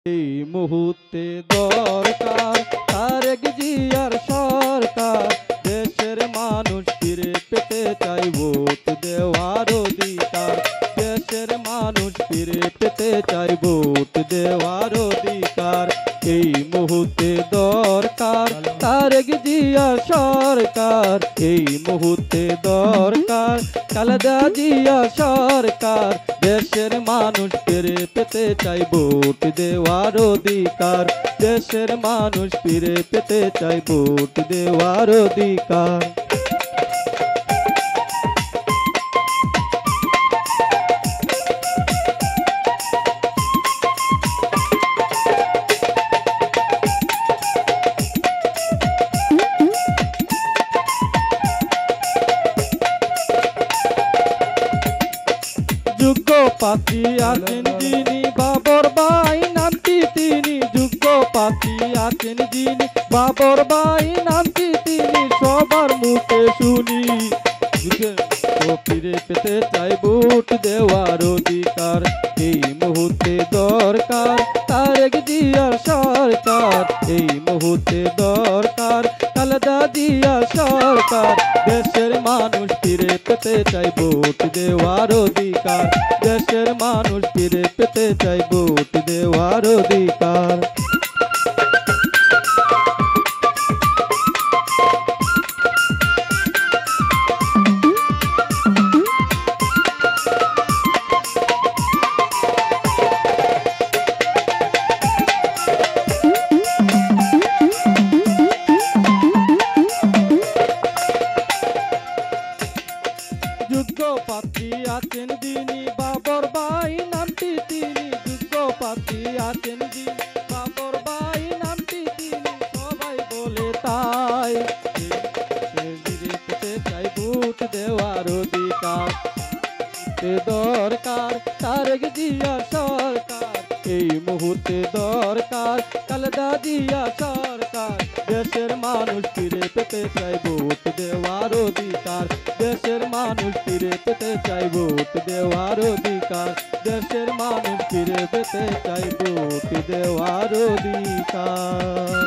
এই মুহূর্তে দরকার তারেক জিয়ার সরকার। দেশের মানুষ ফিরে পেতে চাই ভোট দেওয়ার অধিকার। দেশের মানুষ ফিরে পেতে চাই ভোট দেওয়ার অধিকার। এই মুহূর্তে দরকার তারেক জিয়ার সরকার। এই মুহূর্তে দরকার খালেদা জিয়া সরকার। দেশের মানুষ ফিরে পেতে চাই ভোট দেওয়ার অধিকার। দেশের মানুষ ফিরে পেতে চাই ভোট দেওয়ার অধিকার। যোগ্য প্রার্থী আছেন যিনি বাবর ভাই নামটি তিনি। যোগ্য প্রার্থী আছেন যিনি বাবর ভাই নামটি তিনি। সবার মুখে শুনি ফিরে পেতে চাই ভোট দেওয়ার অধিকার। এই মুহূর্তে দরকার তারেক জিয়া সরকার। এই মুহূর্তে দরকার খালেদা জিয়া সরকার। দেশের মানুষ ফিরে পেতে চাই ভোট দেওয়ার অধিকার। দেশের মানুষ ফিরে পেতে চাই ভোট দেওয়ার অধিকার। যোগ্য প্রার্থী আছেন যিনি বাবর ভাই নামটি তিনি। যোগ্য প্রার্থী আছেন যিনি বাবর ভাই নামটি তিনি। সবাই বলে তাই ফিরে পেতে চাই ভোট দেওয়ার অধিকার। দরকার তারেক জিয়া সরকার। এই মুহূর্তে দরকার খালেদা জিয়া সরকার। দেশের মানুষ ফিরে পেতে চাই ভোট দেওয়ার অধিকার। দেশের মানুষ ফিরে পেতে চাই ভোট দেওয়ার অধিকার। দেশের মানুষ ফিরে পেতে চাই ভোট দেওয়ার অধিকার।